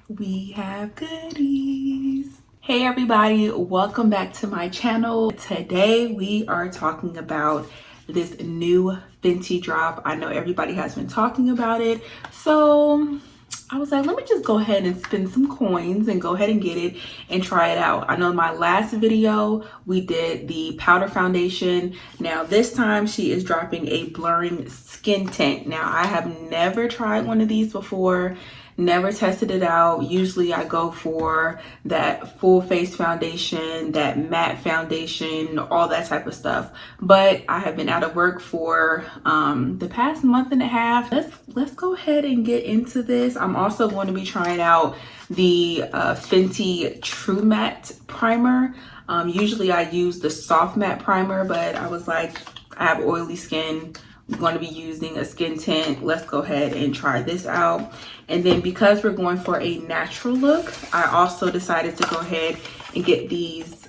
We have goodies. Hey everybody, welcome back to my channel. Today we are talking about this new Fenty drop. I know everybody has been talking about it, so I was like, let me just go ahead and spend some coins and go ahead and get it and try it out. I know in my last video we did the powder foundation. Now this time she is dropping a blurring skin tint. Now I have never tried one of these before, never tested it out. Usually I go for that full face foundation, that matte foundation, all that type of stuff. But I have been out of work for the past month and a half. Let's go ahead and get into this. I'm also going to be trying out the Fenty True Matte Primer. Usually I use the soft matte primer, but I was like, I have oily skin. I'm going to be using a skin tint. Let's go ahead and try this out. And then because we're going for a natural look, I also decided to go ahead and get these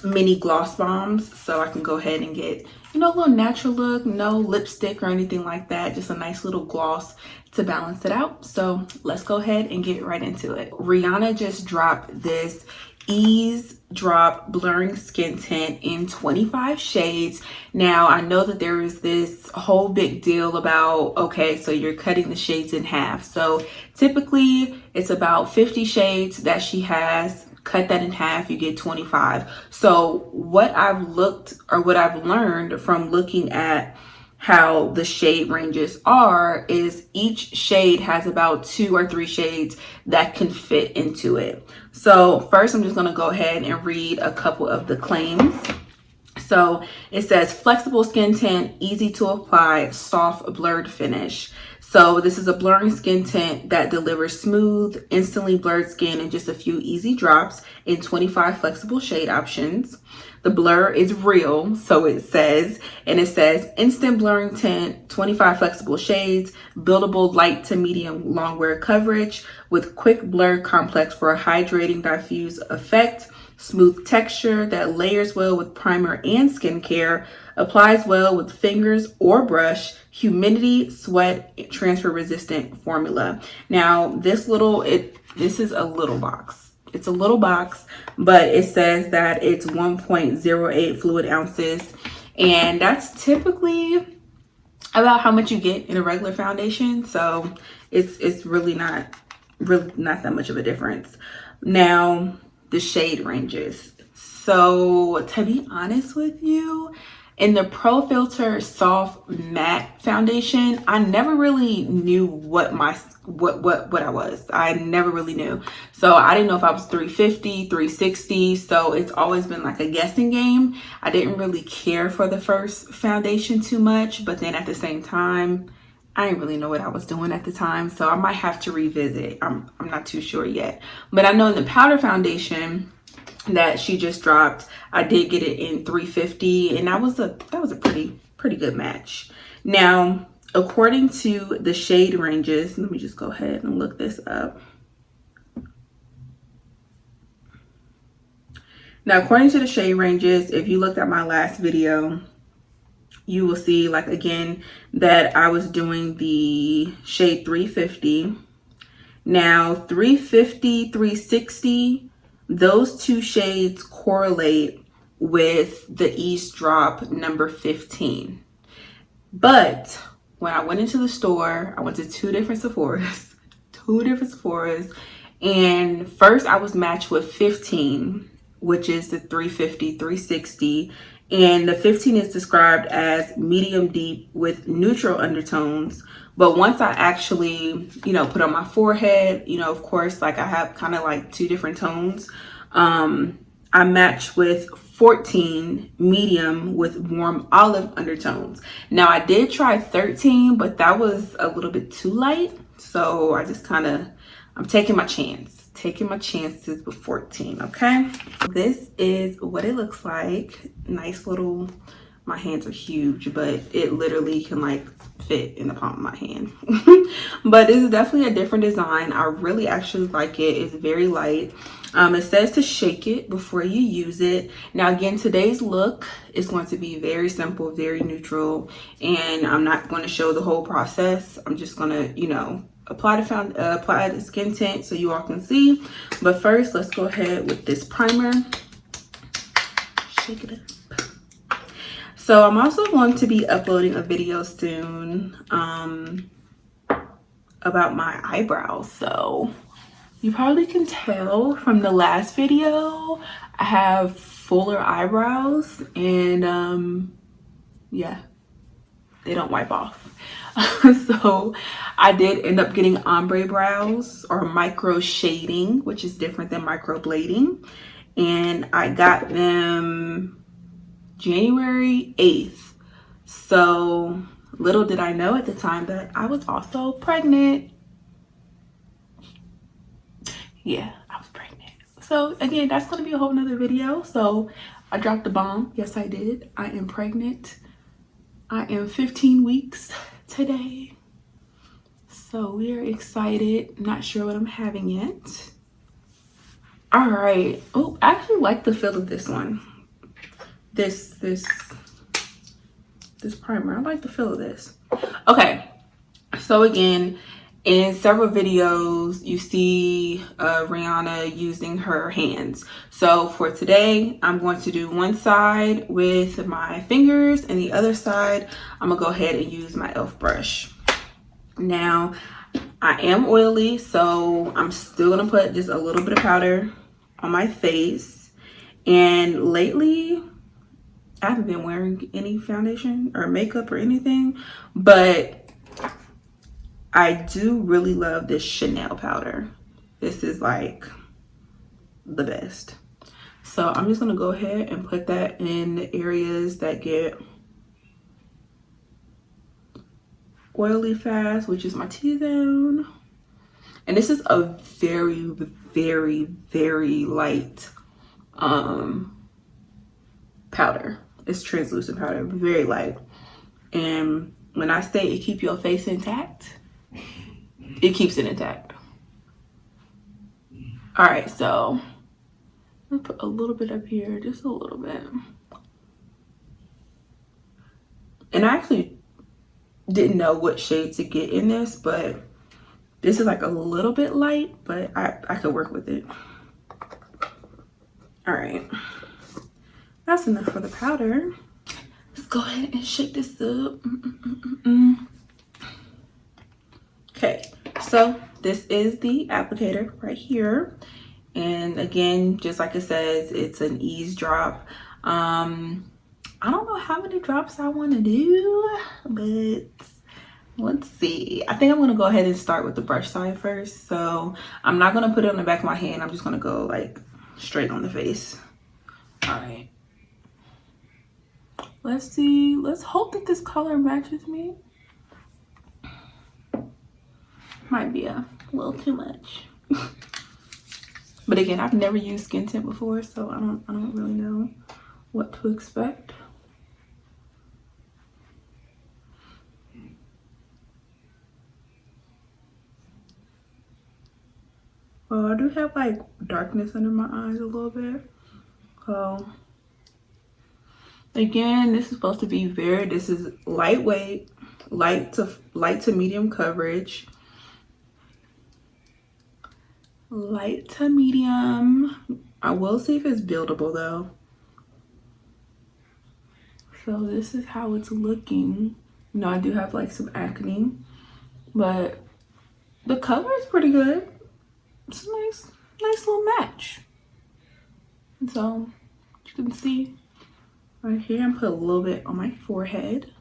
mini gloss bombs so I can go ahead and get, you know, a little natural look, no lipstick or anything like that, just a nice little gloss to balance it out. So let's go ahead and get right into it. Rihanna just dropped this Eaze Drop Blurring Skin Tint in 25 shades. Now, I know that there is this whole big deal about, okay, so you're cutting the shades in half. So typically it's about 50 shades that she has. Cut that in half, you get 25. So what I've learned from looking at how the shade ranges are is each shade has about 2 or 3 shades that can fit into it. So first I'm just going to go ahead and read a couple of the claims. So it says flexible skin tint, easy to apply, soft blurred finish. So this is a blurring skin tint that delivers smooth, instantly blurred skin in just a few easy drops in 25 flexible shade options. The blur is real, so it says, and it says instant blurring tint, 25 flexible shades, buildable light to medium long wear coverage with quick blur complex for a hydrating diffuse effect, smooth texture that layers well with primer and skincare, applies well with fingers or brush, humidity, sweat, transfer resistant formula. Now this is a little box. It's a little box, but it says that it's 1.08 fluid ounces, and that's typically about how much you get in a regular foundation. So it's really not that much of a difference. Now the shade ranges. So to be honest with you, in the Pro Filter Soft Matte Foundation, I never really knew what I was. I never really knew. So I didn't know if I was 350, 360. So it's always been like a guessing game. I didn't really care for the first foundation too much, but then at the same time, I didn't really know what I was doing at the time. So I might have to revisit. I'm not too sure yet. But I know in the powder foundation that she just dropped, I did get it in 350, and that was a pretty good match. Now, according to the shade ranges, let me just go ahead and look this up. Now, according to the shade ranges, if you looked at my last video, you will see, like, again, that I was doing the shade 350. Now, 350, 360, those two shades correlate with the Eaze Drop number 15. But when I went into the store, I went to two different Sephoras, and first I was matched with 15, which is the 350, 360, and the 15 is described as medium deep with neutral undertones. But once I actually, put on my forehead, of course, like I have kind of like two different tones. I matched with 14 medium with warm olive undertones. Now I did try 13, but that was a little bit too light. So I just I'm taking my chances with 14, okay? This is what it looks like. Nice little, my hands are huge, but it literally can like fit in the palm of my hand. But this is definitely a different design. I really actually like it. It's very light. It says to shake it before you use it. Now again, today's look is going to be very simple, very neutral, and I'm not going to show the whole process. I'm just going to, apply the skin tint so you all can see. But first, let's go ahead with this primer. Shake it up. So I'm also going to be uploading a video soon about my eyebrows. So you probably can tell from the last video, I have fuller eyebrows, and yeah, they don't wipe off. So I did end up getting ombre brows, or micro shading, which is different than micro blading. And I got them January 8th. So little did I know at the time that I was also pregnant. Yeah, I was pregnant. So again, that's going to be a whole nother video. So I dropped the bomb. Yes, I did. I am pregnant. I am 15 weeks today. So we're excited. Not sure what I'm having yet. All right. Oh, I actually like the feel of this one. This primer. I like the feel of this. Okay. So again, in several videos, you see Rihanna using her hands. So for today, I'm going to do one side with my fingers, and the other side, I'm gonna go ahead and use my e.l.f. brush. Now, I am oily, so I'm still gonna put just a little bit of powder on my face. And lately, I haven't been wearing any foundation or makeup or anything, but I do really love this Chanel powder. This is like the best. So I'm just gonna go ahead and put that in the areas that get oily fast, which is my T-zone. And this is a very, very, very light powder. It's translucent powder, very light. And when I say it keeps your face intact, it keeps it intact. All right, so I'm gonna put a little bit up here, just a little bit. And I actually didn't know what shade to get in this, but this is like a little bit light, but I could work with it. All right, that's enough for the powder. Let's go ahead and shake this up. Okay, so this is the applicator right here. And again, just like it says, it's an Eaze drop. I don't know how many drops I want to do, but let's see. I think I'm going to go ahead and start with the brush side first. So I'm not going to put it on the back of my hand. I'm just going to go like straight on the face. All right. Let's see. Let's hope that this color matches me. Might be a little too much. But again, I've never used skin tint before, so I don't really know what to expect. Well, I do have like darkness under my eyes a little bit. So again, this is supposed to be this is lightweight, light to medium coverage. Light to medium. I will see if it's buildable though. So this is how it's looking. You know, I do have like some acne, but the color is pretty good. It's a nice little match. And so you can see right here, and put a little bit on my forehead.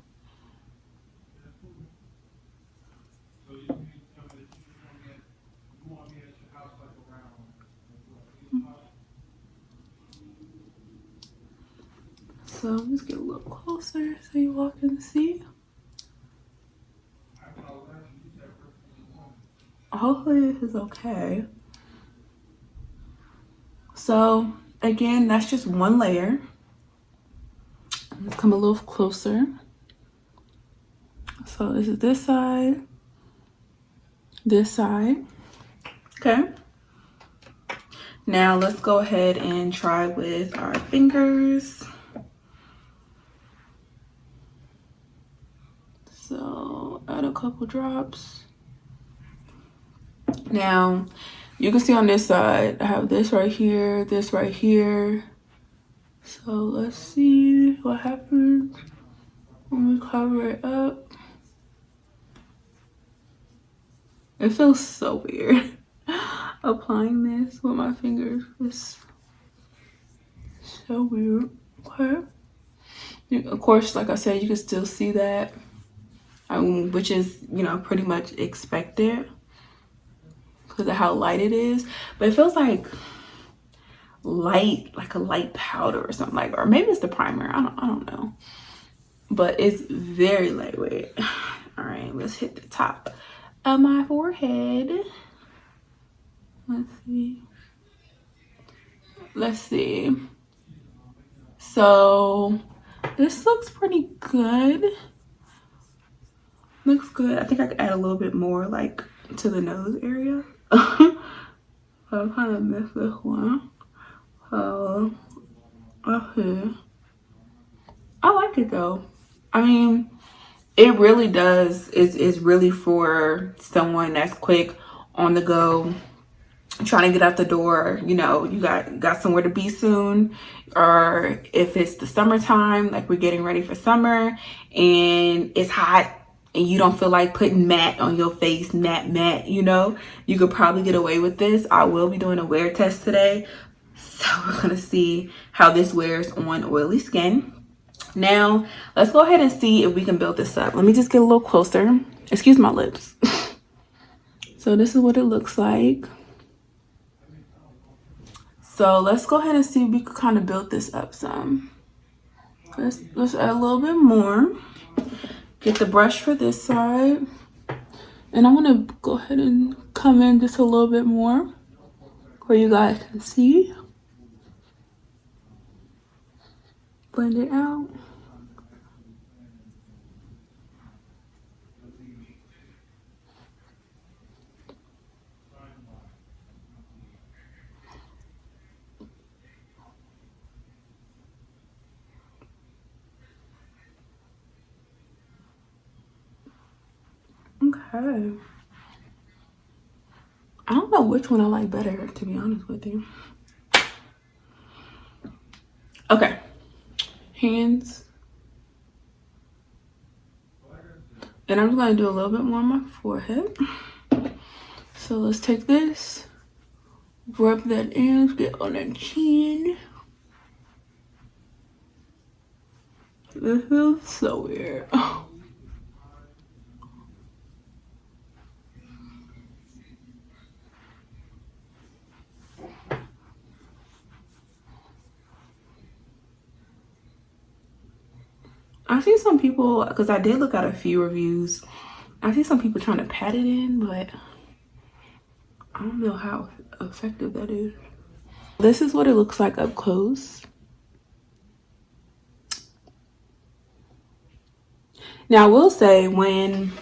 So I'm just get a little closer so you all can see. Hopefully this is okay. So again, that's just one layer. Let's come a little closer. So this is this side, okay. Now let's go ahead and try with our fingers. So add a couple drops. Now, you can see on this side, I have this right here, this right here. So let's see what happens when we cover it up. It feels so weird applying this with my fingers. It's so weird. Okay. Of course, like I said, you can still see that, which is, you know, pretty much expected because of how light it is. But it feels like light, like a light powder or something, like, or maybe it's the primer. I don't know. But it's very lightweight. All right, let's hit the top of my forehead. Let's see. So this looks pretty good. Looks good. I think I could add a little bit more, like, to the nose area. I kind of missed this one. Okay. I like it though. I mean, it really does. It's really for someone that's quick, on the go, trying to get out the door. You know, you got somewhere to be soon, or if it's the summertime, like we're getting ready for summer and it's hot and you don't feel like putting matte on your face, matte, you know, you could probably get away with this. I will be doing a wear test today, so we're gonna see how this wears on oily skin. Now, let's go ahead and see if we can build this up. Let me just get a little closer. Excuse my lips. So this is what it looks like. So let's go ahead and see if we can kind of build this up some. Let's add a little bit more. Get the brush for this side. And I want to go ahead and come in just a little bit more where you guys can see. Blend it out. Okay. I don't know which one I like better, to be honest with you. Okay. Hands. And I'm just going to do a little bit more on my forehead. So let's take this, rub that in, get on the chin. This feels so weird. I see some people, because I did look at a few reviews, I see some people trying to pat it in, but I don't know how effective that is. This is what it looks like up close. Now, I will say, when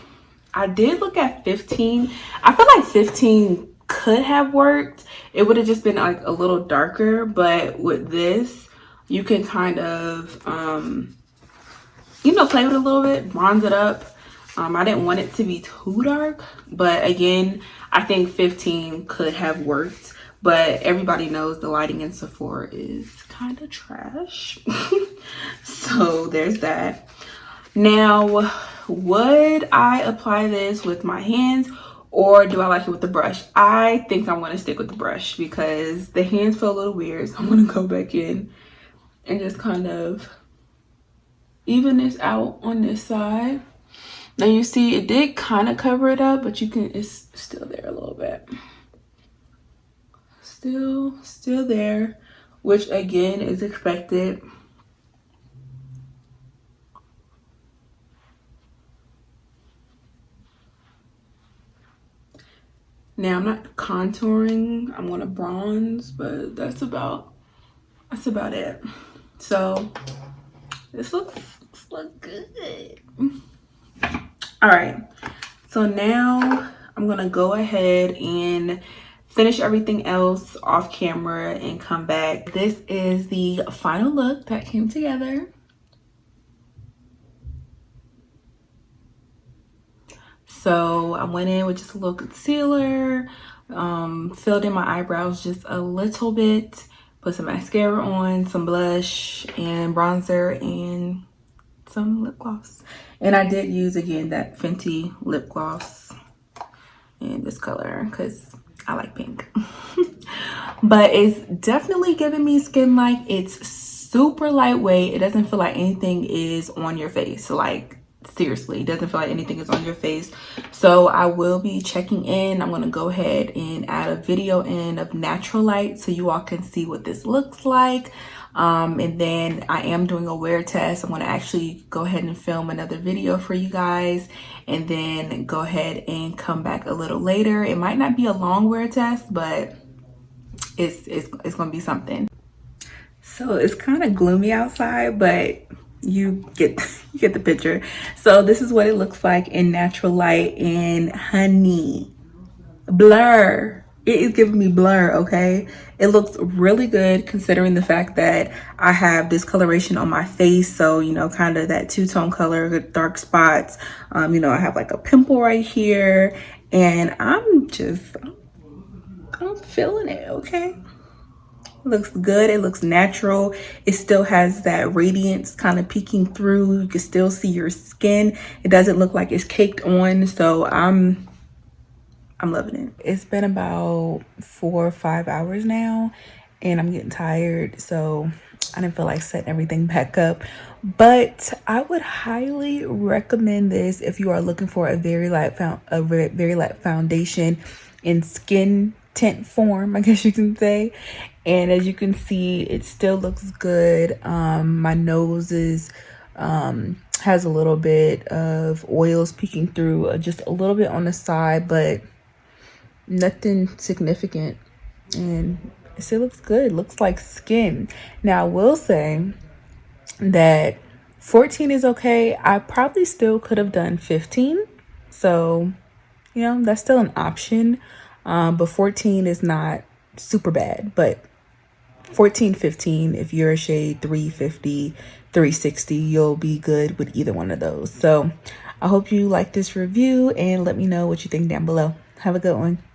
I did look at 15, I feel like 15 could have worked. It would have just been like a little darker, but with this, you can kind of, you know, play with it a little bit, bronze it up. I didn't want it to be too dark, but again, I think 15 could have worked. But everybody knows the lighting in Sephora is kind of trash. So there's that. Now, would I apply this with my hands, or do I like it with the brush? I think I'm going to stick with the brush because the hands feel a little weird. So I'm going to go back in and just kind of even this out on this side. Now you see it did kind of cover it up, but it's still there a little bit. Still there, which again is expected. Now I'm not contouring, I'm gonna bronze, but that's about it. So this looks good. All right, so now I'm gonna go ahead and finish everything else off camera and come back. This is the final look that came together. So I went in with just a little concealer, Filled in my eyebrows just a little bit, put some mascara on, some blush and bronzer, and some lip gloss. And I did use again that Fenty lip gloss in this color because I like pink. But it's definitely giving me skin like. It's super lightweight. It doesn't feel like anything is on your face. Like, seriously, it doesn't feel like anything is on your face. So I will be checking in. I'm going to go ahead and add a video in of natural light so you all can see what this looks like. And then I am doing a wear test. I'm going to actually go ahead and film another video for you guys and then go ahead and come back a little later. It might not be a long wear test, but it's going to be something. So it's kind of gloomy outside, but you get you get the picture. So this is what it looks like in natural light, and honey, blur. It is giving me blur, okay? It looks really good considering the fact that I have discoloration on my face. So, you know, kind of that two-tone color with dark spots. You know, I have like a pimple right here, and I'm feeling it, okay? It looks good. It looks natural. It still has that radiance kind of peeking through. You can still see your skin. It doesn't look like it's caked on. So I'm loving it. It's been about 4 or 5 hours now, and I'm getting tired. So I didn't feel like setting everything back up. But I would highly recommend this if you are looking for a very light foundation in skin tint form, I guess you can say. And as you can see, it still looks good. My nose is has a little bit of oils peeking through, just a little bit on the side, but nothing significant. And it still looks good. It looks like skin. Now I will say that 14 is okay. I probably still could have done 15. So, you know, that's still an option. But 14 is not super bad. But 14, 15, if you're a shade 350, 360, you'll be good with either one of those. So I hope you like this review and let me know what you think down below. Have a good one.